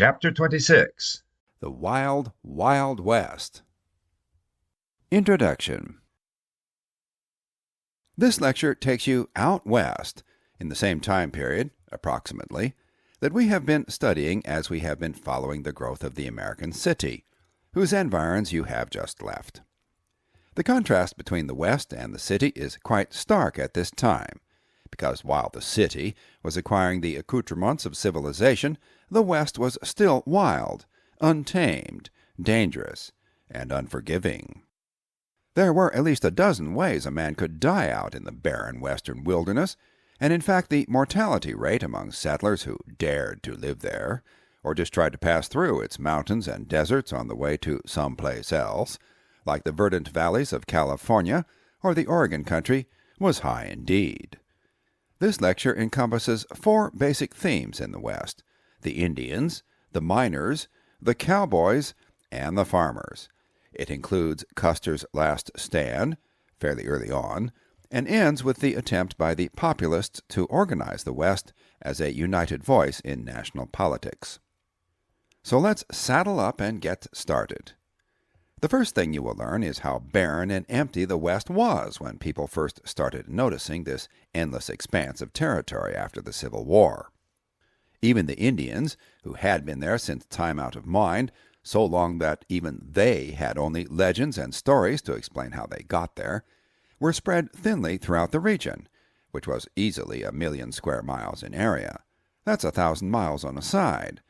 Chapter 26. The Wild, Wild West. Introduction. This lecture takes you out west, in the same time period, approximately, that we have been studying as we have been following the growth of the American city, whose environs you have just left. The contrast between the West and the city is quite stark at this time, because while the city was acquiring the accoutrements of civilization, the West was still wild, untamed, dangerous, and unforgiving. There were at least a dozen ways a man could die out in the barren western wilderness, and in fact the mortality rate among settlers who dared to live there, or just tried to pass through its mountains and deserts on the way to some place else, like the verdant valleys of California or the Oregon country, was high indeed. This lecture encompasses four basic themes in the West: the Indians, the miners, the cowboys, and the farmers. It includes Custer's last stand, fairly early on, and ends with the attempt by the populists to organize the West as a united voice in national politics. So let's saddle up and get started. The first thing you will learn is how barren and empty the West was when people first started noticing this endless expanse of territory after the Civil War. Even the Indians, who had been there since time out of mind, so long that even they had only legends and stories to explain how they got there, were spread thinly throughout the region, which was easily 1,000,000 square miles in area. That's 1,000 miles on a side.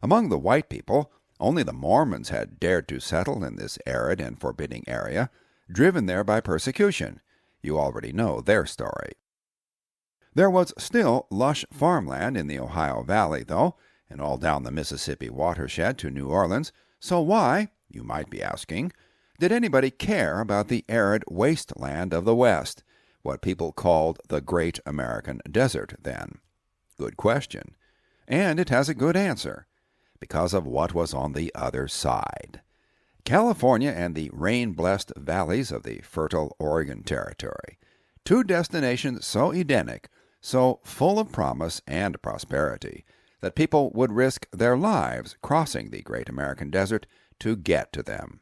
Among the white people, only the Mormons had dared to settle in this arid and forbidding area, driven there by persecution. You already know their story. There was still lush farmland in the Ohio Valley, though, and all down the Mississippi watershed to New Orleans, so why, you might be asking, did anybody care about the arid wasteland of the West, what people called the Great American Desert then? Good question. And it has a good answer. Because of what was on the other side. California and the rain-blessed valleys of the fertile Oregon Territory. Two destinations so Edenic, so full of promise and prosperity, that people would risk their lives crossing the Great American Desert to get to them.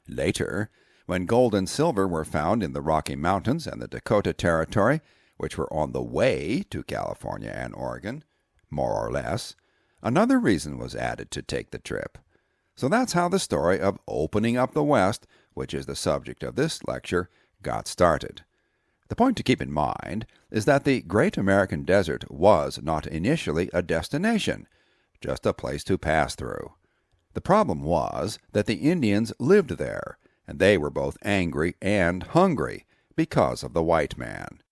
Later, when gold and silver were found in the Rocky Mountains and the Dakota Territory, which were on the way to California and Oregon, more or less, another reason was added to take the trip. So that's how the story of opening up the West, which is the subject of this lecture, got started. The point to keep in mind is that the Great American Desert was not initially a destination, just a place to pass through. The problem was that the Indians lived there, and they were both angry and hungry because of the white man.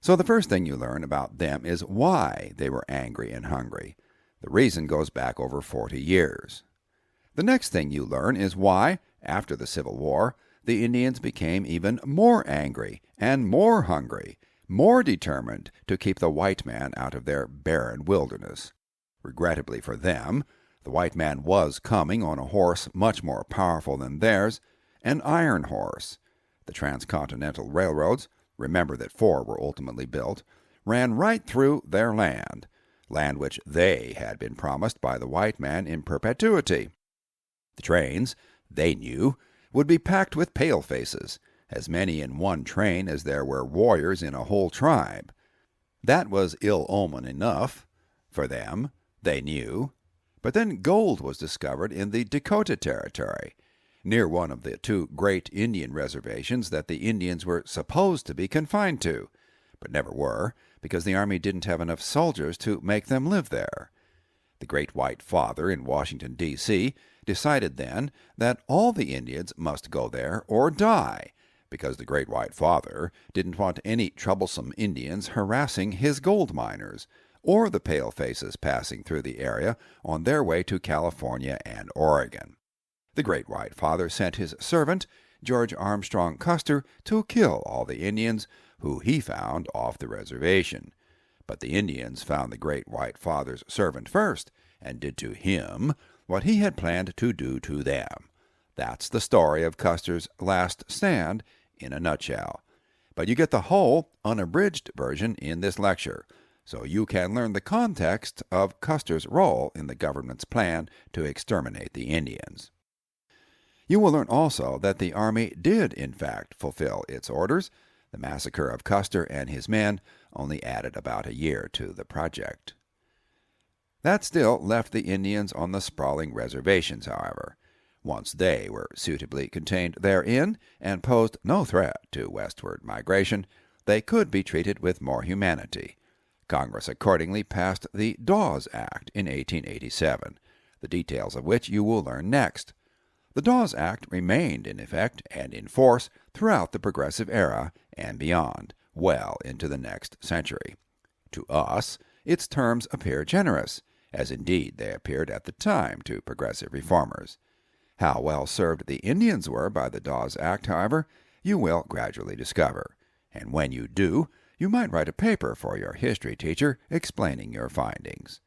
So the first thing you learn about them is why they were angry and hungry. The reason goes back over 40 years. The next thing you learn is why, after the Civil War, the Indians became even more angry and more hungry, more determined to keep the white man out of their barren wilderness. Regrettably for them, the white man was coming on a horse much more powerful than theirs, an iron horse. The transcontinental railroads, remember that 4 were ultimately built, ran right through their land which they had been promised by the white man in perpetuity. The trains, they knew, would be packed with palefaces, as many in one train as there were warriors in a whole tribe. That was ill omen enough for them, they knew. But then gold was discovered in the Dakota Territory, near one of the 2 great Indian reservations that the Indians were supposed to be confined to, but never were, because the army didn't have enough soldiers to make them live there. The Great White Father in Washington, D.C., decided then that all the Indians must go there or die, because the Great White Father didn't want any troublesome Indians harassing his gold miners, or the palefaces passing through the area on their way to California and Oregon. The Great White Father sent his servant, George Armstrong Custer, to kill all the Indians who he found off the reservation. But the Indians found the Great White Father's servant first, and did to him what he had planned to do to them. That's the story of Custer's last stand in a nutshell. But you get the whole, unabridged version in this lecture, so you can learn the context of Custer's role in the government's plan to exterminate the Indians. You will learn also that the Army did, in fact, fulfill its orders. The massacre of Custer and his men only added about a year to the project. That still left the Indians on the sprawling reservations, however. Once they were suitably contained therein and posed no threat to westward migration, they could be treated with more humanity. Congress accordingly passed the Dawes Act in 1887, the details of which you will learn next. The Dawes Act remained in effect and in force throughout the Progressive era and beyond, well into the next century. To us, its terms appear generous, as indeed they appeared at the time to progressive reformers. How well served the Indians were by the Dawes Act, however, you will gradually discover, and when you do, you might write a paper for your history teacher explaining your findings.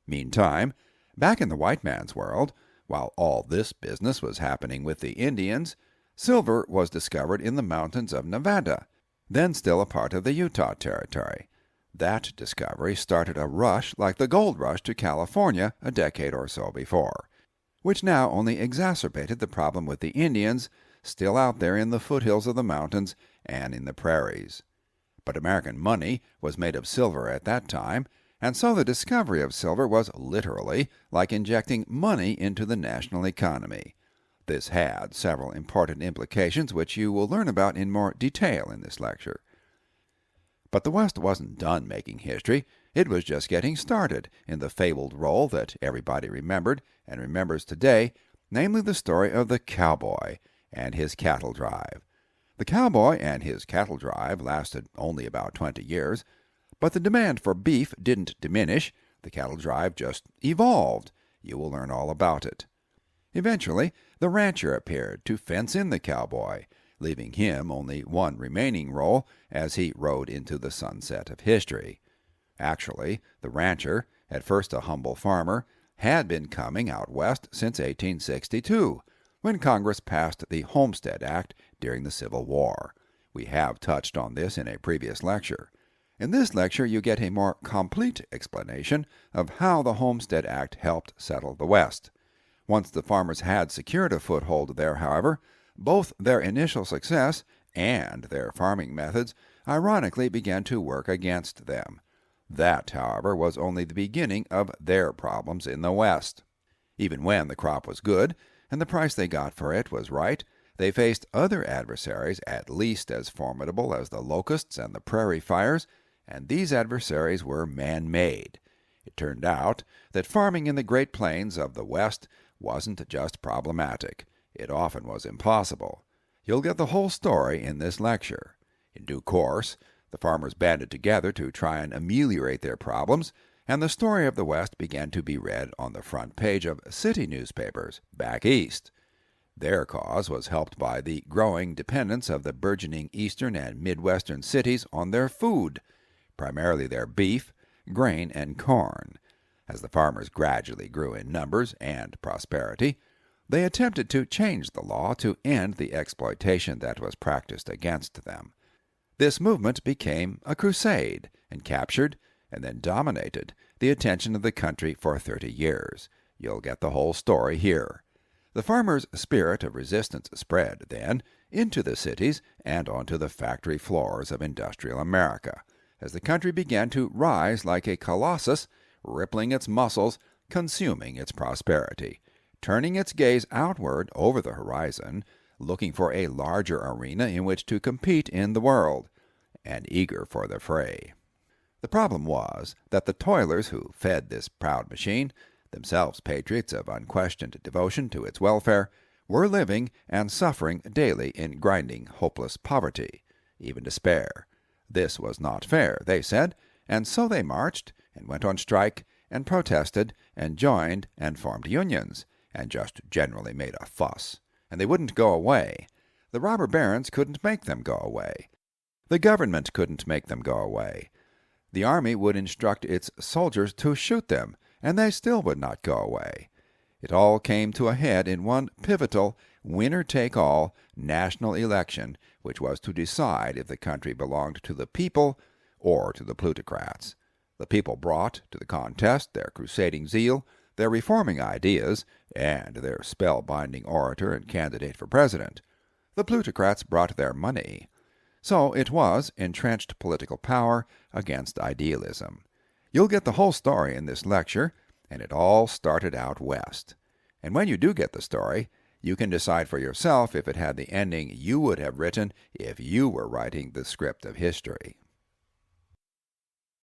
Meantime, back in the white man's world, while all this business was happening with the Indians, silver was discovered in the mountains of Nevada, then still a part of the Utah Territory. That discovery started a rush like the gold rush to California a decade or so before, which now only exacerbated the problem with the Indians still out there in the foothills of the mountains and in the prairies. But American money was made of silver at that time, and so the discovery of silver was literally like injecting money into the national economy. This had several important implications which you will learn about in more detail in this lecture. But the West wasn't done making history. It was just getting started in the fabled role that everybody remembered and remembers today, namely the story of the cowboy and his cattle drive. The cowboy and his cattle drive lasted only about 20 years, but the demand for beef didn't diminish. The cattle drive just evolved. You will learn all about it. Eventually, the rancher appeared to fence in the cowboy, leaving him only one remaining role as he rode into the sunset of history. Actually, the rancher, at first a humble farmer, had been coming out west since 1862, when Congress passed the Homestead Act during the Civil War. We have touched on this in a previous lecture. In this lecture, you get a more complete explanation of how the Homestead Act helped settle the West. Once the farmers had secured a foothold there, however, both their initial success and their farming methods ironically began to work against them. That, however, was only the beginning of their problems in the West. Even when the crop was good and the price they got for it was right, they faced other adversaries at least as formidable as the locusts and the prairie fires, and these adversaries were man-made. It turned out that farming in the Great Plains of the West wasn't just problematic. It often was impossible. You'll get the whole story in this lecture. In due course, the farmers banded together to try and ameliorate their problems, and the story of the West began to be read on the front page of city newspapers back east. Their cause was helped by the growing dependence of the burgeoning eastern and midwestern cities on their food, primarily their beef, grain, and corn. As the farmers gradually grew in numbers and prosperity, they attempted to change the law to end the exploitation that was practiced against them. This movement became a crusade and captured, and then dominated, the attention of the country for 30 years. You'll get the whole story here. The farmers' spirit of resistance spread, then, into the cities and onto the factory floors of industrial America, as the country began to rise like a colossus, rippling its muscles, consuming its prosperity, turning its gaze outward over the horizon, looking for a larger arena in which to compete in the world, and eager for the fray. The problem was that the toilers who fed this proud machine, themselves patriots of unquestioned devotion to its welfare, were living and suffering daily in grinding, hopeless poverty, even despair. This was not fair, they said, and so they marched and went on strike and protested and joined and formed unions and just generally made a fuss. And they wouldn't go away. The robber barons couldn't make them go away. The government couldn't make them go away. The army would instruct its soldiers to shoot them, and they still would not go away. It all came to a head in one pivotal, winner-take-all national election, which was to decide if the country belonged to the people or to the plutocrats. The people brought to the contest their crusading zeal, their reforming ideas, and their spell-binding orator and candidate for president. The plutocrats brought their money. So it was entrenched political power against idealism. You'll get the whole story in this lecture, and it all started out west. And when you do get the story, you can decide for yourself if it had the ending you would have written if you were writing the script of history.